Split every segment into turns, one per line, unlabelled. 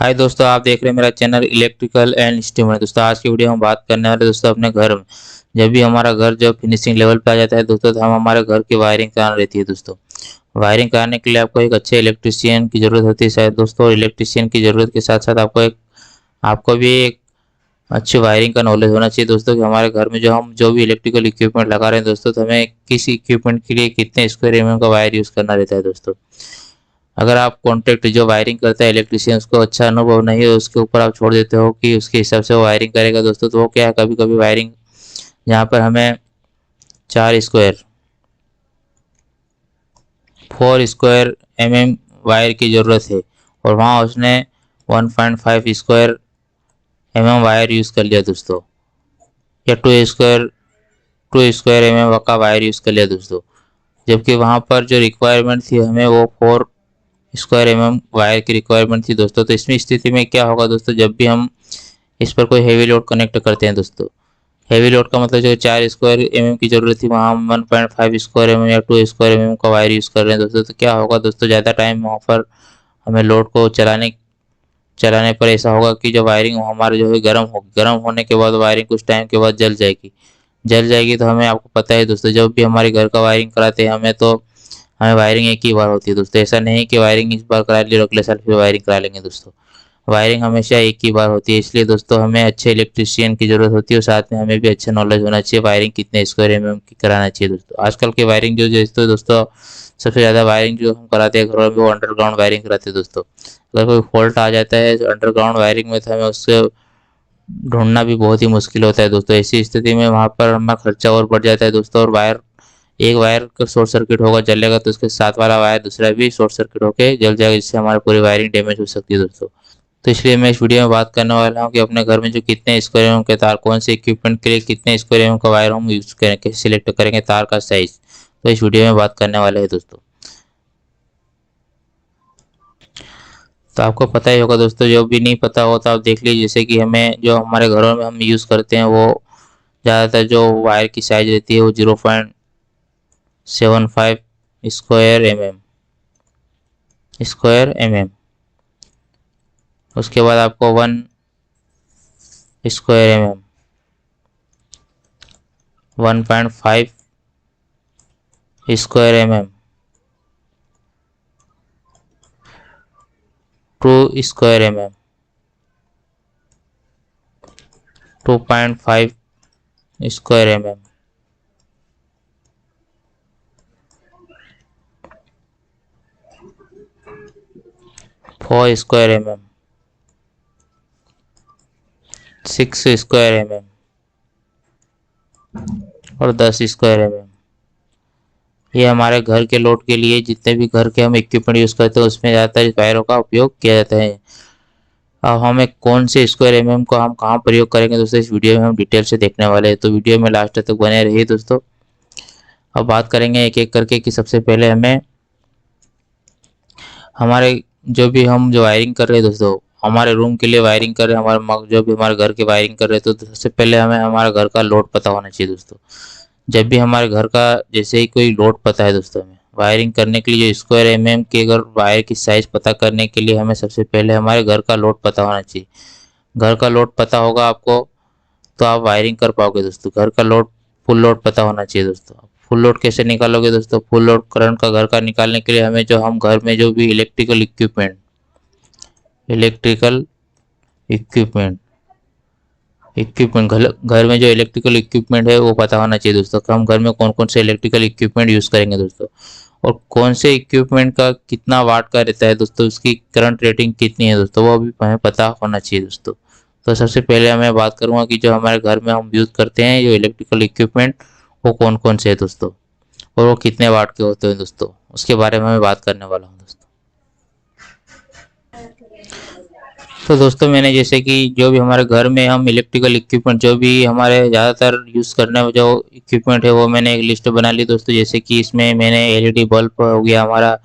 हाय दोस्तों, आप देख रहे हैं मेरा चैनल इलेक्ट्रिकल एंड स्टीमर। दोस्तों आज की वीडियो हम बात करने वाले दोस्तों अपने घर में जब भी हमारा घर जब फिनिशिंग लेवल पे आ जाता है दोस्तों, तो हम हमारे घर की वायरिंग करानी रहती है दोस्तों। वायरिंग कराने के लिए आपको एक अच्छे इलेक्ट्रिशियन की ज़रूरत होती है शायद दोस्तों। इलेक्ट्रिशियन की ज़रूरत के साथ साथ आपको भी एक अच्छी वायरिंग का नॉलेज होना चाहिए दोस्तों कि हमारे घर में हम जो भी इलेक्ट्रिकल इक्विपमेंट लगा रहे हैं दोस्तों, तो हमें किस इक्विपमेंट के लिए कितने स्क्वायर एमएम का वायर यूज़ करना रहता है दोस्तों। अगर आप कॉन्ट्रैक्ट जो वायरिंग करता है इलेक्ट्रिशियन, उसको अच्छा अनुभव नहीं है, उसके ऊपर आप छोड़ देते हो कि उसके हिसाब से वो वायरिंग करेगा दोस्तों, तो वो क्या है, कभी कभी वायरिंग जहाँ पर हमें 4 स्क्वायर 4 स्क्वायर वायर की ज़रूरत है और वहाँ उसने 1.5 स्क्वायर वायर यूज़ कर लिया दोस्तों, या 2 स्क्वायर का वायर यूज़ कर लिया दोस्तों। जबकि वहाँ पर जो रिक्वायरमेंट थी हमें वो 4 स्क्वायर वायर की रिक्वायरमेंट थी दोस्तों। तो इसमें स्थिति में क्या होगा दोस्तों, जब भी हम इस पर कोई हैवी लोड कनेक्ट करते हैं दोस्तों, हैवी लोड का मतलब जो 4 स्क्वायर की ज़रूरत थी वहाँ हम 1.5 स्क्वायर या 2 स्क्वायर का वायर यूज़ कर रहे हैं दोस्तों। तो क्या होगा दोस्तों, ज़्यादा टाइम वहाँ पर हमें लोड को चलाने चलाने पर ऐसा होगा कि जो वायरिंग हमारे जो है गर्म होगी, गर्म होने के बाद वायरिंग कुछ टाइम के बाद जल जाएगी। तो हमें आपको पता है दोस्तों, जब भी हमारे घर का वायरिंग कराते हैं हमें वायरिंग एक ही बार होती है दोस्तों। ऐसा नहीं कि वायरिंग इस बार करा ली और अगले साल फिर वायरिंग करा लेंगे दोस्तों। वायरिंग हमेशा एक ही बार होती है, इसलिए दोस्तों हमें अच्छे इलेक्ट्रिशियन की ज़रूरत होती है और साथ में हमें भी अच्छा नॉलेज होना चाहिए वायरिंग कितने स्क्वायर की कराना चाहिए दोस्तों। आजकल की वायरिंग जो दोस्तों सबसे ज़्यादा वायरिंग जो हम कराते हैं घरों में वो अंडरग्राउंड वायरिंग कराते हैं दोस्तों। अगर कोई फॉल्ट आ जाता है अंडरग्राउंड वायरिंग में तो हमें उससे ढूंढना भी बहुत ही मुश्किल होता है दोस्तों। ऐसी स्थिति में वहाँ पर हमारा खर्चा और बढ़ जाता है दोस्तों। और एक वायर का शॉर्ट सर्किट होगा, जलेगा तो उसके साथ वाला वायर दूसरा भी शॉर्ट सर्किट होकर जल जाएगा, जिससे हमारी पूरी वायरिंग डैमेज हो सकती है दोस्तों। तो इसलिए मैं इस वीडियो में बात करने वाला हूँ कि अपने घर में जो कितने स्क्वायर एम के तार, कौन से इक्विपमेंट के लिए कितने स्क्वायर एम का वायर हम यूज करें, कैसे सिलेक्ट करेंगे तार का साइज, तो इस वीडियो में बात करने वाले हैं दोस्तों। तो आपको पता ही होगा दोस्तों, जो भी नहीं पता हो तो आप देख लीजिए। जैसे कि हमें जो हमारे घरों में हम यूज़ करते हैं वो ज़्यादातर जो वायर की साइज रहती है वो 0.75 स्क्वायर एम एम। उसके बाद आपको 1 square M M, 1.5 square M M, 2 square M M, 2.5 square M M, 4 square M M, 6 square M M और 10 स्क्वायर एम एम। ये हमारे घर के लोड के लिए जितने भी घर के हम इक्विपमेंट यूज़ करते हैं उसमें ज़्यादातर इस वायरों का उपयोग किया जाता है। अब हमें कौन से स्क्वायर एमएम का हम कहाँ प्रयोग करेंगे दोस्तों, इस वीडियो में हम डिटेल से देखने वाले हैं, तो वीडियो में लास्ट तक बने रहिए दोस्तों। अब बात करेंगे एक एक करके कि सबसे पहले हमें हमारे जो वायरिंग कर रहे हैं दोस्तों, हमारे रूम के लिए वायरिंग कर रहे हैं, जो भी हमारे घर के वायरिंग कर रहे हैं, तो सबसे पहले हमें हमारा घर का लोड पता होना चाहिए दोस्तों। जब भी हमारे घर का जैसे ही कोई लोड पता है दोस्तों, हमें वायरिंग करने के लिए जो स्क्वायर एमएम की अगर वायर की साइज पता करने के लिए हमें सबसे पहले हमारे घर का लोड पता होना चाहिए। घर का लोड पता होगा आपको तो आप वायरिंग कर पाओगे दोस्तों। घर का लोड फुल लोड पता होना चाहिए दोस्तों। फुल लोड कैसे निकालोगे दोस्तों, फुल लोड करंट का घर का निकालने के लिए हमें हम घर में जो भी इलेक्ट्रिकल इक्विपमेंट घर में जो इलेक्ट्रिकल इक्विपमेंट है वो पता होना चाहिए दोस्तों कि हम घर में कौन कौन से इलेक्ट्रिकल इक्विपमेंट यूज़ करेंगे दोस्तों, और कौन से इक्विपमेंट का कितना वाट का रहता है दोस्तों, उसकी करंट रेटिंग कितनी है दोस्तों, वो भी हमें पता होना चाहिए दोस्तों। तो सबसे पहले मैं बात करूंगा कि जो हमारे घर में हम यूज़ करते हैं जो इलेक्ट्रिकल इक्विपमेंट वो कौन कौन से है दोस्तों, और वो कितने वाट के होते हैं दोस्तों, उसके बारे में मैं बात करने वाला हूँ दोस्तों। तो दोस्तों मैंने जैसे कि जो भी हमारे घर में हम इलेक्ट्रिकल इक्विपमेंट जो भी हमारे ज़्यादातर यूज़ करने में जो इक्विपमेंट है वो मैंने एक लिस्ट बना ली दोस्तों। जैसे कि इसमें मैंने एलईडी बल्ब हो गया, हमारा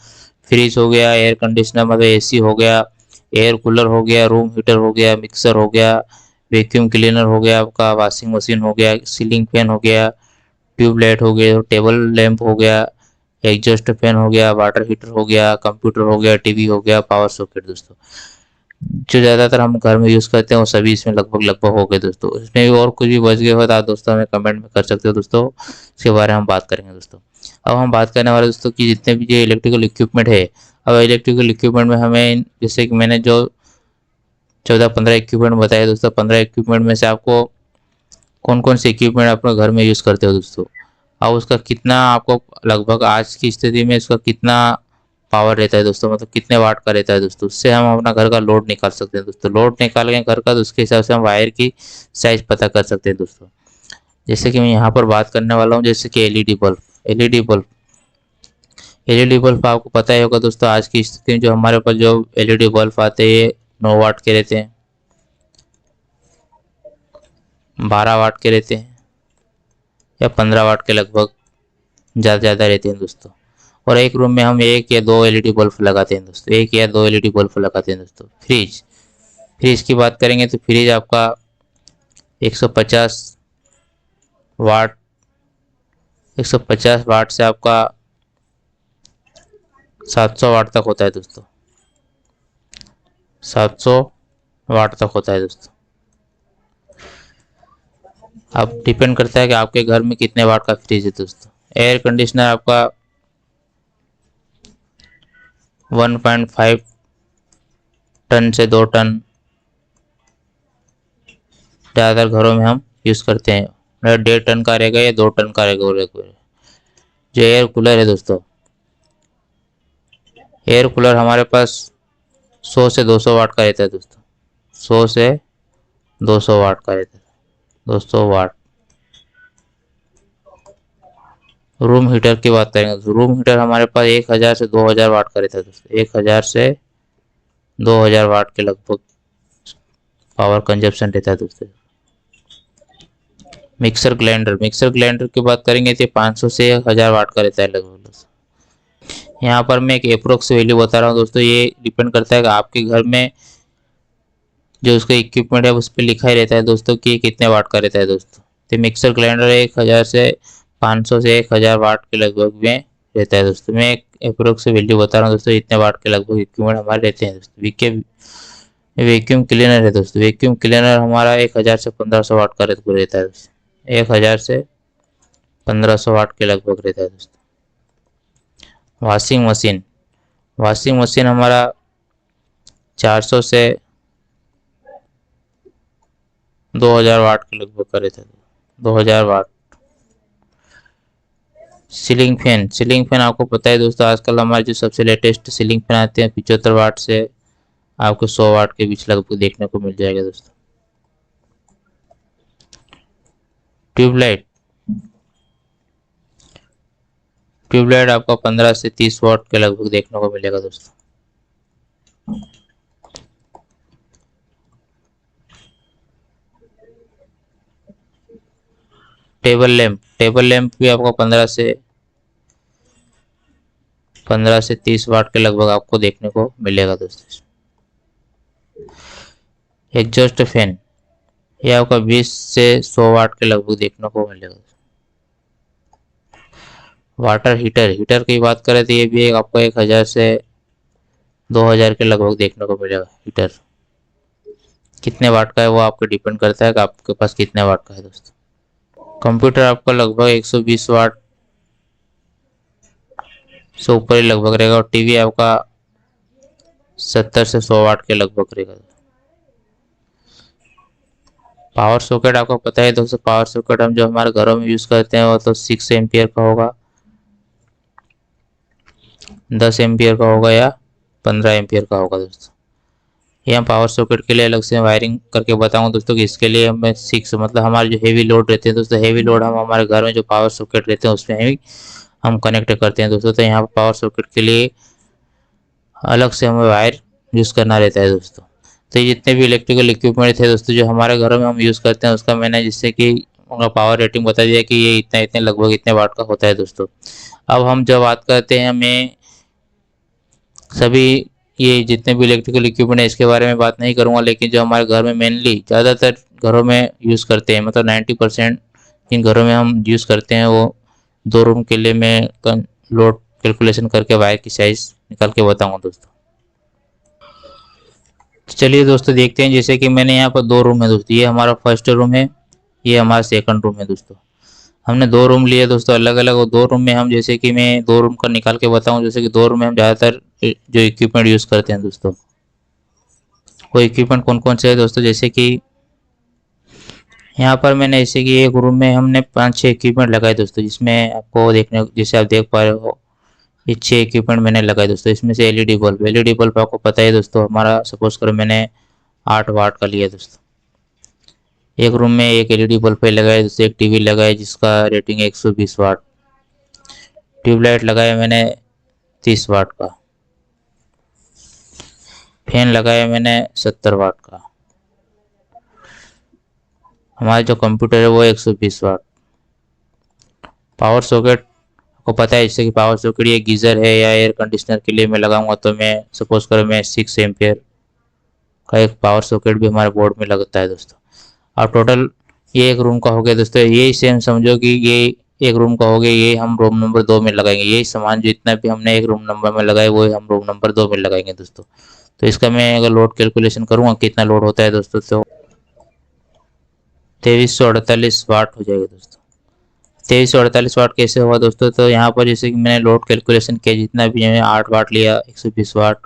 फ्रिज हो गया, एयर कंडीशनर मतलब एसी हो गया, एयर कूलर हो गया, रूम हीटर हो गया, मिक्सर हो गया, वैक्यूम क्लीनर हो गया आपका, वॉशिंग मशीन हो गया, सीलिंग फैन हो गया, ट्यूबलाइट हो गया, टेबल लैंप हो गया, एग्जॉस्ट फैन हो गया, वाटर हीटर हो गया, कंप्यूटर हो गया, टीवी हो गया, पावर सॉकेट दोस्तों। जो ज़्यादातर हम घर में यूज़ करते हैं वो सभी इसमें लगभग लगभग हो गए दोस्तों। इसमें भी और कुछ भी बच गए हो तो आप दोस्तों हमें कमेंट में कर सकते हो दोस्तों, इसके बारे में हम बात करेंगे दोस्तों। अब हम बात करने वाले दोस्तों कि जितने भी ये इलेक्ट्रिकल इक्विपमेंट है, अब इलेक्ट्रिकल इक्विपमेंट में हमें जैसे कि मैंने जो 14-15 इक्विपमेंट बताए दोस्तों, 15 इक्विपमेंट में से आपको कौन कौन से इक्विपमेंट अपने घर में यूज़ करते हो दोस्तों, और उसका कितना आपको लगभग आज की स्थिति में इसका कितना पावर रहता है दोस्तों, मतलब कितने वाट का रहता है दोस्तों, उससे हम अपना घर का लोड निकाल सकते हैं दोस्तों। लोड निकाल के घर का तो उसके हिसाब से हम वायर की साइज पता कर सकते हैं दोस्तों। जैसे कि मैं यहाँ पर बात करने वाला हूँ जैसे कि LED bulb. LED bulb LED bulb आपको पता ही होगा दोस्तों, आज की स्थिति में जो हमारे पास जो एलईडी बल्ब आते हैं 9 वाट के रहते हैं, 12 वाट के रहते हैं, या 15 वाट के लगभग ज़्यादा रहते हैं दोस्तों। और एक रूम में हम एक या दो एलईडी बल्ब लगाते हैं दोस्तों, एक या दो एलईडी बल्ब लगाते हैं दोस्तों। फ्रिज की बात करेंगे तो फ्रिज आपका 150 वाट 150 वाट से आपका 700 वाट तक होता है दोस्तों, 700 वाट तक होता है दोस्तों। अब डिपेंड करता है कि आपके घर में कितने वाट का फ्रिज है दोस्तों। एयर कंडीशनर आपका 1.5 टन से 2 टन ज़्यादातर घरों में हम यूज़ करते हैं, मतलब 1.5 टन का रहेगा या 2 टन का रहेगा। जो एयर कूलर है दोस्तों, एयर कूलर हमारे पास 100 से 200 वाट का रहता है दोस्तों, 100 से 200 वाट का रहता है, 200 वाट। रूम हीटर की बात करेंगे तो रूम हीटर हमारे पास 1000 से 2000 वाट का रहता है दोस्तों, 1000 से 2000 वाट के लगभग पावर कंजप्शन रहता है दोस्तों। मिक्सर ग्राइंडर की बात करेंगे तो 500 से 1000 वाट का रहता है लगभग। यहाँ पर मैं एक अप्रोक्स वैल्यू बता रहा हूँ दोस्तों, ये डिपेंड करता है कि आपके घर में जो उसका इक्विपमेंट है उस पर लिखा ही रहता है दोस्तों कि कितने वाट का रहता है दोस्तों। तो मिक्सर ग्राइंडर 1000 से 500 से 1000 वाट के लगभग में रहता है दोस्तों। मैं एक अप्रोक्स वैल्यू बता रहा हूँ दोस्तों, इतने वाट के लगभग इक्विपमेंट हमारे रहते हैं दोस्तों। वैक्यूम क्लीनर है दोस्तों, वैक्यूम क्लीनर हमारा 1000 से 1500 वाट का रहता है दोस्तों, 1000 से 1500 वाट के लगभग रहता है दोस्तों। वॉशिंग मशीन हमारा 400 से 2000 वाट के लगभग का रहता है, 2000 वाट। सीलिंग फैन आपको पता है दोस्तों, आजकल हमारे जो सबसे लेटेस्ट सीलिंग फैन आते हैं 75 वाट से आपको 100 वाट के बीच लगभग देखने को मिल जाएगा दोस्तों। ट्यूबलाइट आपका 15 से 30 वाट के लगभग देखने को मिलेगा दोस्तों। टेबल लैंप भी आपको 15 से 30 वाट के लगभग आपको देखने को मिलेगा दोस्तों। एग्जॉस्ट फैन ये आपका 20 से 100 वाट के लगभग देखने को मिलेगा। वाटर हीटर की बात करें तो ये भी आपको 1000 से 2000 के लगभग देखने को मिलेगा। हीटर कितने वाट का है वो आपको डिपेंड करता है कि आपके पास कितने वाट का है दोस्तों। कंप्यूटर आपका लगभग 120 वाट से ऊपर ही लगभग रहेगा, और टीवी आपका 70 से 100 वाट के लगभग रहेगा। पावर सॉकेट आपको पता है दोस्तों, पावर सॉकेट हम जो हमारे घरों में यूज़ करते हैं वो तो 6 एम्पियर का होगा, 10 एम्पियर का होगा या 15 एम्पियर का होगा दोस्तों। ये हम पावर सॉकेट के लिए अलग से वायरिंग करके बताऊंगा दोस्तों कि इसके लिए हमें 6 मतलब हमारे जो हेवी लोड रहते हैं दोस्तों, हेवी लोड हम हमारे घर में जो पावर सॉकेट रहते हैं उसमें ही हम कनेक्ट करते हैं दोस्तों। तो यहाँ पर पावर सॉकेट के लिए अलग से हमें वायर यूज़ करना रहता है दोस्तों। तो ये जितने भी इलेक्ट्रिकल इक्विपमेंट थे दोस्तों जो हमारे घरों में हम यूज़ करते हैं उसका मैंने जिससे कि उनका पावर रेटिंग बता दिया कि ये इतने लगभग इतने वाट का होता है दोस्तों। अब हम जब बात करते हैं हमें सभी ये जितने भी इलेक्ट्रिकल इक्विपमेंट है इसके बारे में बात नहीं करूंगा, लेकिन जो हमारे घर में मेनली ज़्यादातर घरों में यूज़ करते हैं, मतलब 90% जिन घरों में हम यूज़ करते हैं वो 2 रूम के लिए मैं लोड कैलकुलेशन करके वायर की साइज़ निकाल के बताऊंगा दोस्तों। तो चलिए दोस्तों देखते हैं। जैसे कि मैंने यहाँ पर दो रूम है दोस्तों, ये हमारा फर्स्ट रूम है, ये हमारा सेकंड रूम है दोस्तों। हमने दो रूम लिए दोस्तों अलग अलग, और दो रूम में हम, जैसे कि मैं दो रूम का निकाल के बताऊं, जैसे कि दो रूम में हम ज़्यादातर जो इक्विपमेंट यूज़ करते हैं दोस्तों, वो इक्विपमेंट कौन कौन से है दोस्तों। जैसे कि यहाँ पर मैंने, जैसे कि एक रूम में हमने 5-6 इक्विपमेंट लगाए दोस्तों, जिसमें आपको देखने, जैसे आप देख पा रहे हो, ये 6 इक्विपमेंट मैंने लगाए दोस्तों। इसमें से एलईडी बल्ब आपको पता है दोस्तों, हमारा सपोज करो मैंने 8 वाट का लिया दोस्तों। एक रूम में एक एलईडी बल्ब पे लगाया दोस्तों, एक टीवी लगाया जिसका रेटिंग है 120 वाट। ट्यूबलाइट लगाया मैंने 30 वाट का। फैन लगाया मैंने 70 वाट का। हमारा जो कंप्यूटर है वो 120 वाट। पावर सॉकेट आपको पता है, जैसे कि पावर सॉकेट ये गीज़र है या एयर कंडीशनर के लिए मैं लगाऊंगा, तो मैं सपोज करो मैं 6 एम्पियर का एक पावर सॉकेट भी हमारे बोर्ड में लगता है दोस्तों। अब टोटल ये एक रूम का हो गया दोस्तों। यही सेम समझो कि ये एक रूम का हो गया, ये हम रूम नंबर 2 में लगाएंगे। यही सामान जितना भी हमने एक रूम नंबर में लगाए वो हम रूम नंबर 2 में लगाएंगे दोस्तों। तो इसका मैं अगर लोड कैलकुलेशन करूँगा कितना लोड होता है दोस्तों, तो 2348 वाट हो जाएगा दोस्तों। 2348 वाट कैसे हुआ दोस्तों, तो यहाँ पर जैसे कि मैंने लोड कैलकुलेशन किया, जितना भी मैंने 8 वाट लिया, 120 वाट,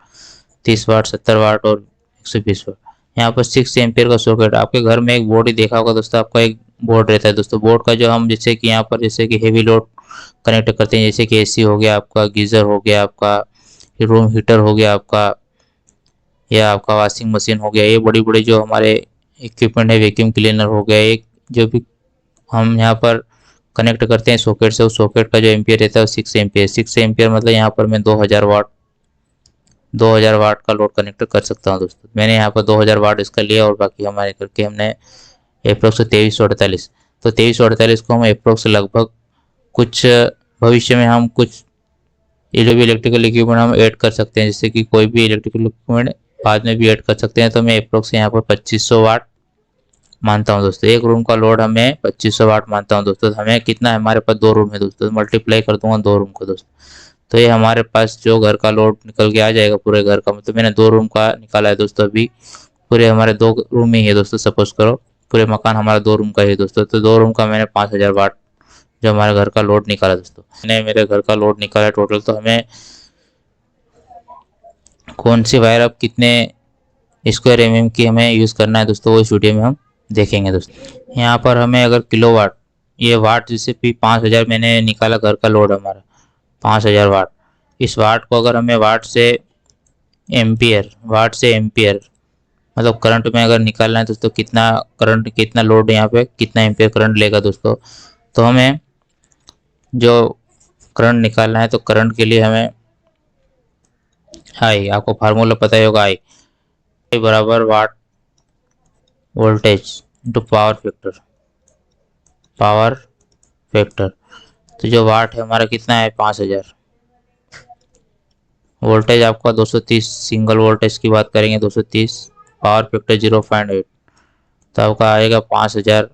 30 वाट, 70 वाट और 120 वाट। यहाँ पर 6 एम्पियर का सॉकेट, आपके घर में एक बोर्ड ही देखा होगा दोस्तों, आपका एक बोर्ड रहता है दोस्तों। बोर्ड का जो हम, जैसे कि यहाँ पर जैसे कि हेवी लोड कनेक्ट करते हैं, जैसे कि एसी हो गया आपका, गीज़र हो गया आपका, रूम हीटर हो गया आपका, या आपका वॉशिंग मशीन हो गया, ये बड़ी बड़ी जो हमारे इक्विपमेंट है, वैक्यूम क्लीनर हो गया, एक जो भी हम यहाँ पर कनेक्ट करते हैं सॉकेट से, उस सॉकेट का जो एम्पियर रहता है वो 6 एम्पियर। 6 एम्पियर मतलब यहाँ पर मैं 2000 वाट का लोड कनेक्ट कर सकता हूँ दोस्तों। मैंने यहाँ पर 2000 वाट इसका लिया, और बाकी हमारे करके हमने अप्रोक्स 2348। तो 2348 को हम अप्रोक्स लगभग कुछ भविष्य में हम कुछ ये जो भी इलेक्ट्रिकल इक्विपमेंट हम ऐड कर सकते हैं, जैसे कि कोई भी इलेक्ट्रिकल इक्विपमेंट बाद में भी ऐड कर सकते हैं। तो मैं अप्रोक्स यहाँ पर 2500 वाट मानता हूँ दोस्तों। एक रूम का लोड हमें 2500 वाट मानता हूँ दोस्तों। हमें कितना है, हमारे पास दो रूम है दोस्तों, मल्टीप्लाई कर दूंगा दो रूम को दोस्तों, तो ये हमारे पास जो घर का लोड निकल के आ जाएगा पूरे घर का। मतलब मैंने दो रूम का निकाला है दोस्तों, अभी पूरे हमारे दो रूम ही है दोस्तों। सपोज करो पूरे मकान हमारा दो रूम का ही है दोस्तों, तो दो रूम का मैंने 5000 वाट जो हमारे घर का लोड निकाला दोस्तों। मैंने मेरे घर का लोड निकाला टोटल। तो हमें कौन सी वायर अब कितने स्क्वायर एम की हमें यूज़ करना है दोस्तों, वो इस वीडियो में हम देखेंगे दोस्तों। यहाँ पर हमें अगर किलोवाट, ये वाट जैसे भी 5000 मैंने निकाला घर का लोड हमारा 5000 वाट। इस वाट को अगर हमें वाट से एम्पियर मतलब करंट में अगर निकालना है दोस्तों, कितना करंट, कितना लोड यहाँ पे कितना एम्पियर करंट लेगा दोस्तों। तो हमें जो करंट निकालना है, तो करंट के लिए हमें आई, आपको फार्मूला पता ही होगा, आई बराबर वाट वोल्टेज इंटू पावर फैक्टर। तो जो वाट है हमारा कितना है 5000। वोल्टेज आपका 230, सिंगल वोल्टेज की बात करेंगे 230, पावर फैक्टर 0.8, तो आपका आएगा 5000।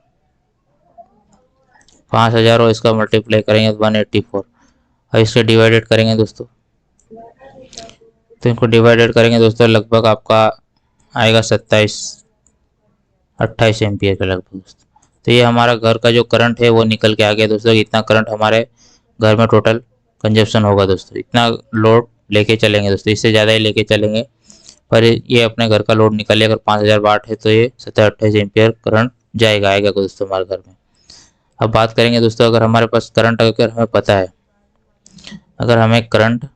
5000 और इसका मल्टीप्लाई करेंगे तो 184, और इससे डिवाइडेड करेंगे दोस्तों, तो इनको डिवाइडेड करेंगे दोस्तों, लगभग आपका आएगा 28 एम्पियर के लगभग दोस्तों। तो ये हमारा घर का जो करंट है वो निकल के आ गया दोस्तों। इतना करंट हमारे घर में टोटल कंजप्शन होगा दोस्तों, इतना लोड लेके चलेंगे दोस्तों। इससे ज़्यादा ही लेके चलेंगे, पर ये अपने घर का लोड निकाले अगर 5000 वाट है, तो ये 27-28 एम्पियर करंट आएगा दोस्तों हमारे घर में। अब बात करेंगे दोस्तों, अगर हमारे पास करंट अगर हमें पता है, अगर हमें करंट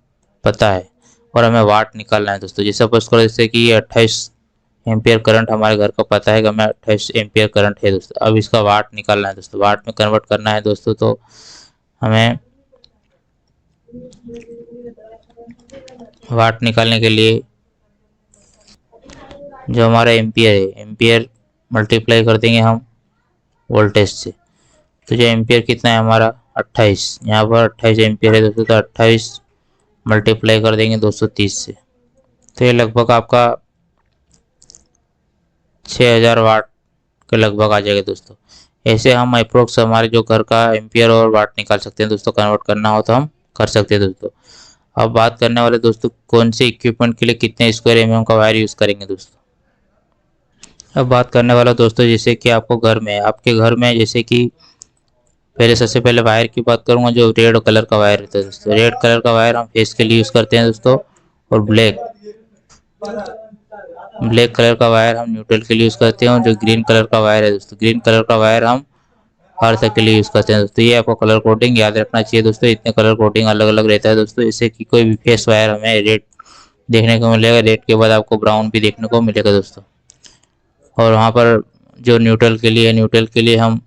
पता है और हमें वाट निकालना है दोस्तों, जैसे सपोज करो जैसे कि ये 28 एम्पियर करंट हमारे घर का पता है कि हमें 28 एम्पियर करंट है दोस्तों। अब इसका वाट निकालना है दोस्तों, वाट में कन्वर्ट करना है दोस्तों। तो हमें वाट निकालने के लिए जो हमारा एम्पियर है, एम्पियर मल्टीप्लाई कर देंगे हम वोल्टेज से। तो जो एम्पियर कितना है हमारा 28, यहाँ पर 28 एम्पियर है दोस्तों, तो 28 मल्टीप्लाई कर देंगे 230 से, तो ये लगभग आपका 6000 वाट के लगभग आ जाएगा दोस्तों। ऐसे हम अप्रोक्स हमारे जो घर का एम्पियर और वाट निकाल सकते हैं दोस्तों। कन्वर्ट करना हो तो हम कर सकते हैं दोस्तों। अब बात करने वाले दोस्तों, कौन से इक्विपमेंट के लिए कितने स्क्वायर एमएम का वायर यूज़ करेंगे दोस्तों। अब बात करने वाला दोस्तों जैसे कि आपको आपके घर में जैसे कि पहले सबसे पहले वायर की बात करूंगा। जो रेड कलर का वायर रहता है दोस्तों, रेड कलर का वायर हम फेस के लिए यूज़ करते हैं दोस्तों। और ब्लैक ब्लैक कलर का वायर हम न्यूट्रल के लिए यूज़ करते हैं। और जो ग्रीन कलर का वायर है दोस्तों, ग्रीन कलर का वायर हम अर्थ के लिए यूज़ करते हैं दोस्तों। ये आपको कलर कोडिंग याद रखना चाहिए दोस्तों। इतने कलर कोडिंग अलग अलग रहता है दोस्तों, इससे कि कोई भी फेस वायर हमें रेड देखने को मिलेगा, रेड के बाद आपको ब्राउन भी देखने को मिलेगा दोस्तों। और वहाँ पर जो न्यूट्रल के लिए हम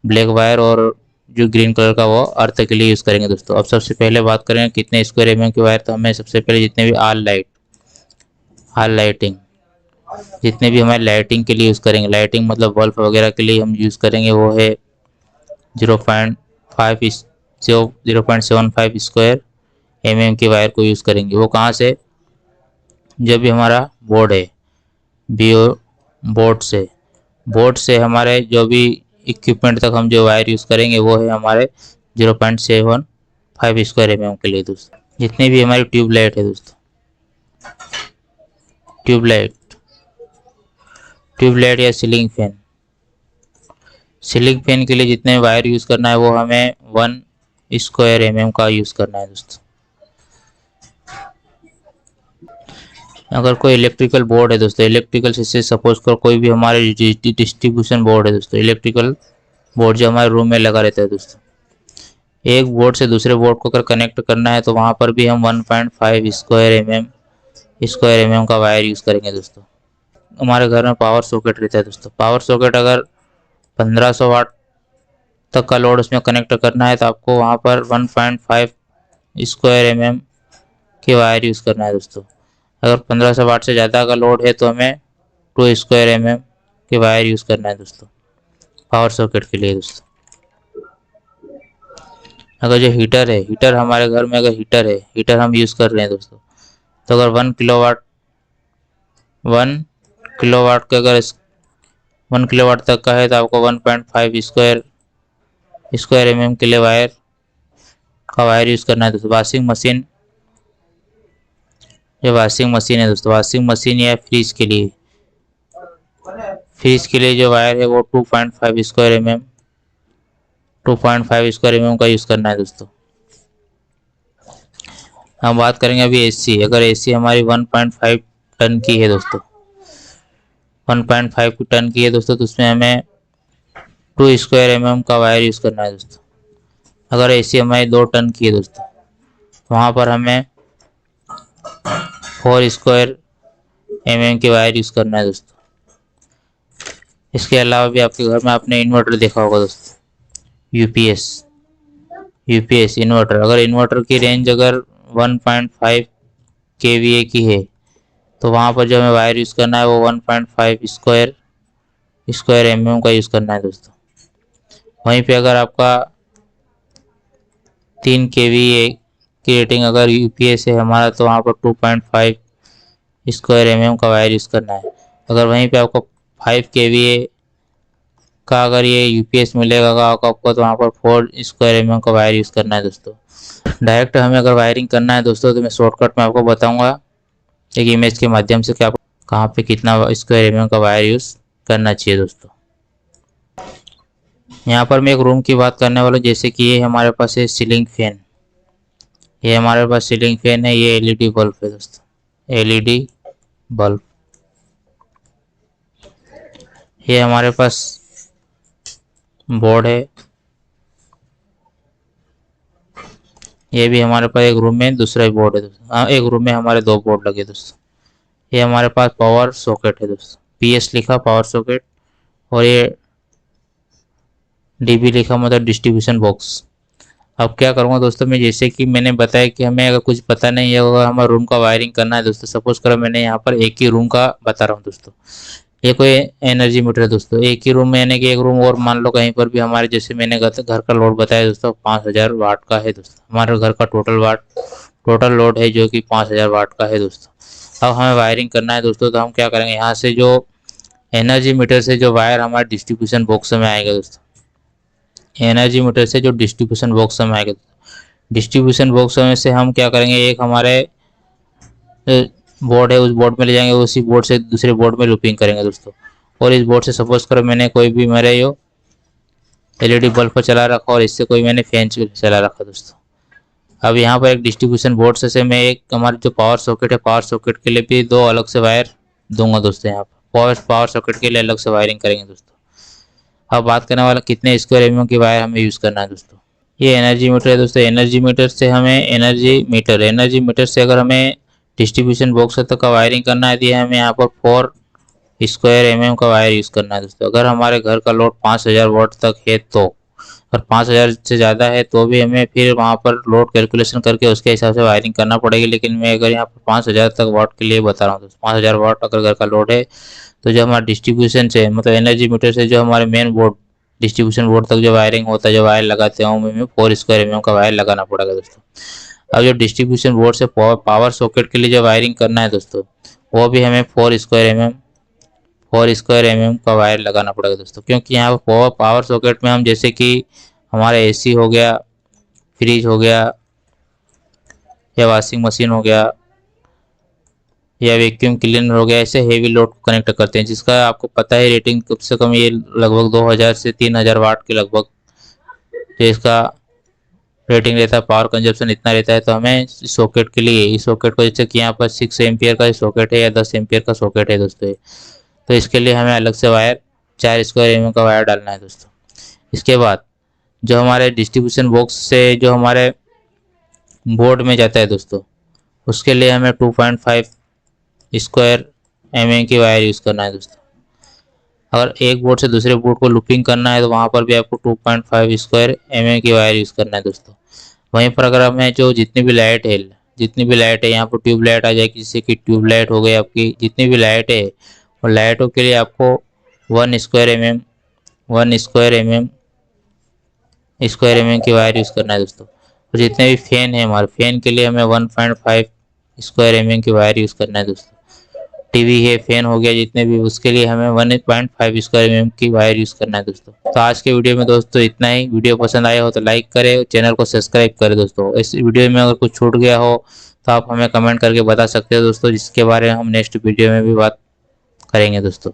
ब्लैक वायर, और जो ग्रीन कलर का वो अर्थ के लिए यूज़ करेंगे दोस्तों। अब सबसे पहले बात करें कितने स्क्वायर एमएम के वायर, तो हमें सबसे पहले जितने भी ऑल लाइटिंग जितने भी हमारे लाइटिंग के लिए यूज़ करेंगे, लाइटिंग मतलब बल्ब वगैरह के लिए हम यूज़ करेंगे, वो है 0.75 स्क्वायर एमएम के वायर को यूज़ करेंगे। वो कहाँ से, जब भी हमारा बोर्ड है बीओ बोर्ड से हमारे जो भी इक्विपमेंट तक हम जो वायर यूज़ करेंगे वो है हमारे 0.75 स्क्वायर एमएम के लिए दोस्तों। जितनी भी हमारी ट्यूबलाइट है दोस्तों, ट्यूबलाइट या सीलिंग फैन के लिए जितने वायर यूज़ करना है वो हमें 1 स्क्वायर एमएम का यूज़ करना है दोस्तों। अगर कोई इलेक्ट्रिकल बोर्ड है दोस्तों, इलेक्ट्रिकल से सपोज कर कोई भी हमारे डिस्ट्रीब्यूशन बोर्ड है दोस्तों, इलेक्ट्रिकल बोर्ड जो हमारे रूम में लगा रहता है दोस्तों, एक बोर्ड से दूसरे बोर्ड को अगर कनेक्ट करना है तो वहाँ पर भी हम 1.5 स्क्वायर एमएम का वायर यूज़ करेंगे दोस्तों। हमारे घर में पावर सॉकेट रहता है दोस्तों, पावर सॉकेट अगर 1500 वाट तक का लोड उसमें कनेक्ट करना है तो आपको वहाँ पर 1.5 स्क्वायर एमएम के वायर यूज़ करना है दोस्तों। अगर 1500 वाट से ज़्यादा का लोड है तो हमें 2 स्क्वायर एमएम के वायर यूज़ करना है दोस्तों, पावर सॉकेट के लिए दोस्तों। अगर जो हीटर हमारे घर में अगर हीटर हम यूज़ कर रहे हैं दोस्तों, तो अगर 1 किलोवाट का अगर 1 किलोवाट तक का है तो आपको 1.5 स्क्वायर एमएम के लिए वायर यूज़ करना है दोस्तों। वाशिंग मशीन है दोस्तों, वाशिंग मशीन या फ्रिज के लिए जो वायर है वो 2.5 स्क्वायर एमएम का यूज़ करना है दोस्तों। हम बात करेंगे अभी एसी। अगर एसी हमारी 1.5 टन की है दोस्तों, 1.5 टन की है दोस्तों, तो उसमें हमें 2 स्क्वायर एमएम का वायर यूज़ करना है दोस्तों। अगर एसी हमारी 2 टन की है दोस्तों, तो वहाँ पर हमें 4 स्क्वायर एमएम के वायर यूज़ करना है दोस्तों। इसके अलावा भी आपके घर में आपने इन्वर्टर देखा होगा दोस्तों, यूपीएस इन्वर्टर। अगर इन्वर्टर की रेंज अगर 1.5 केवीए की है तो वहाँ पर जो हमें वायर यूज़ करना है वो 1.5 स्क्वायर एमएम का यूज़ करना है दोस्तों। वहीं पे अगर आपका 3 केवीए की रेटिंग अगर यूपीएस है हमारा, तो वहाँ पर 2.5 स्क्वायर एमएम का वायर यूज़ करना है। अगर वहीं पे आपको 5 केवीए का अगर ये यूपीएस मिलेगा आपको, तो वहाँ पर 4 स्क्वायर एमएम का वायर यूज़ करना है दोस्तों। डायरेक्ट हमें अगर वायरिंग करना है दोस्तों तो मैं शॉर्टकट में आपको बताऊंगा एक इमेज के माध्यम से कि आप कहाँ पे कितना स्क्वायर एमएम का वायर यूज़ करना चाहिए दोस्तों। यहाँ पर मैं एक रूम की बात करने वाला हूँ। जैसे कि ये हमारे पास है सीलिंग फैन, ये हमारे पास सीलिंग फैन है, ये एलईडी बल्ब है दोस्तों, एलईडी बल्ब। ये हमारे पास बोर्ड है, ये भी हमारे पास एक रूम में दूसरा बोर्ड है दोस्तों। हाँ, एक रूम में हमारे 2 बोर्ड लगे दोस्तों। ये हमारे पास पावर सॉकेट है दोस्तों, पीएस लिखा पावर सॉकेट, और ये डीबी लिखा मतलब डिस्ट्रीब्यूशन बॉक्स। अब क्या करूँगा दोस्तों मैं, जैसे कि मैंने बताया कि हमें अगर कुछ पता नहीं है अगर हमारे रूम का वायरिंग करना है दोस्तों, सपोज करो मैंने यहाँ पर एक ही रूम का बता रहा हूँ दोस्तों। ये कोई एनर्जी मीटर है दोस्तों, एक ही रूम में यानी कि एक रूम और मान लो कहीं पर भी हमारे, जैसे मैंने घर का लोड बताया दोस्तों 5000 वाट का है दोस्तों। हमारे घर का टोटल लोड है जो कि 5000 वाट का है दोस्तों। अब हमें वायरिंग करना है दोस्तों, तो हम क्या करेंगे, यहाँ से जो एनर्जी मीटर से जो वायर हमारे डिस्ट्रीब्यूशन बॉक्स में आएगा दोस्तों, एनर्जी मीटर से जो डिस्ट्रीब्यूशन बॉक्स में आएगा, डिस्ट्रीब्यूशन बॉक्स में से हम क्या करेंगे, एक हमारे बोर्ड है उस बोर्ड में ले जाएंगे, उसी बोर्ड से दूसरे बोर्ड में लूपिंग करेंगे दोस्तों। और इस बोर्ड से सपोज करो मैंने कोई भी मेरे यो एलईडी बल्ब चला रखा और इससे कोई मैंने फैन चला रखा दोस्तों। अब यहाँ पर एक डिस्ट्रीब्यूशन बोर्ड से मैं एक हमारे जो पावर सॉकेट है, पावर सॉकेट के लिए भी दो अलग से वायर दूंगा दोस्तों। यहाँ पर पावर सॉकेट के लिए अलग से वायरिंग करेंगे दोस्तों। अब बात करने वाला कितने स्क्वायर एमएम की वायर हमें यूज़ करना है दोस्तों। ये एनर्जी मीटर है दोस्तों। एनर्जी मीटर से हमें एनर्जी मीटर से अगर हमें डिस्ट्रीब्यूशन बॉक्स तक का वायरिंग करना है तो हमें यहाँ पर 4 स्क्वायर एमएम का वायर यूज़ करना है दोस्तों। अगर हमारे घर का लोड 5000 वाट तक है तो, और 5000 से ज़्यादा है तो भी हमें फिर वहाँ पर लोड कैलकुलेशन करके उसके हिसाब से वायरिंग करना पड़ेगी। लेकिन मैं अगर यहाँ पर 5000 तक वाट के लिए बता रहा हूँ दोस्तों। 5000 वाट अगर घर का लोड है तो जो हमारा डिस्ट्रीब्यूशन से मतलब एनर्जी मीटर से जो हमारे मेन बोर्ड डिस्ट्रीब्यूशन बोर्ड तक जो वायरिंग होता है, जो वायर लगाते हैं हमें 4 स्क्वायर एमएम का वायर लगाना पड़ेगा दोस्तों। अब जो डिस्ट्रीब्यूशन बोर्ड से पावर सॉकेट के लिए जो वायरिंग करना है दोस्तों, वो भी हमें 4 स्क्वायर एमएम का वायर लगाना पड़ेगा दोस्तों। क्योंकि यहाँ पर पावर सॉकेट में हम जैसे कि हमारा एसी हो गया, फ्रिज हो गया, या वॉशिंग मशीन हो गया, या वैक्यूम क्लीनर हो गया, ऐसे हेवी लोड को कनेक्ट करते हैं जिसका आपको पता है रेटिंग कम से कम ये लगभग 2000 से 3000 वाट के लगभग जो इसका रेटिंग रहता है, पावर कंजप्शन इतना रहता है। तो हमें सॉकेट के लिए इस सॉकेट को जैसे कि यहाँ पर 6 एम्पियर का सॉकेट है या 10 एम्पियर का सॉकेट है दोस्तों, तो इसके लिए हमें अलग से वायर 4 स्क्वायर एमएम का वायर डालना है दोस्तों। इसके बाद जो हमारे डिस्ट्रीब्यूशन बॉक्स से जो हमारे बोर्ड में जाता है दोस्तों, उसके लिए हमें 2.5 स्क्वायर एमएम की वायर यूज़ करना है दोस्तों। अगर एक बोर्ड से दूसरे बोर्ड को लूपिंग करना है तो वहाँ पर भी आपको 2.5 स्क्वायर एमएम की वायर यूज़ करना है दोस्तों। वहीं पर अगर हमें जो जितनी भी लाइट है यहाँ पर ट्यूब लाइट आ जाएगी, जैसे कि ट्यूब लाइट हो गई आपकी, जितनी भी लाइट है और लाइटों के लिए आपको 1 स्क्वायर एमएम की वायर यूज़ करना है दोस्तों। और जितने भी फैन है हमारे फैन के लिए हमें 1.5 स्क्वायर एमएम की वायर यूज़ करना है दोस्तों। टीवी है, फैन हो गया, जितने भी उसके लिए हमें 1.5 स्क्वायर एमएम की वायर यूज़ करना है दोस्तों। तो आज के वीडियो में दोस्तों इतना ही। वीडियो पसंद आया हो तो लाइक करें, चैनल को सब्सक्राइब करें दोस्तों। इस वीडियो में अगर कुछ छूट गया हो तो आप हमें कमेंट करके बता सकते हो दोस्तों, जिसके बारे में हम नेक्स्ट वीडियो में भी बात करेंगे दोस्तों।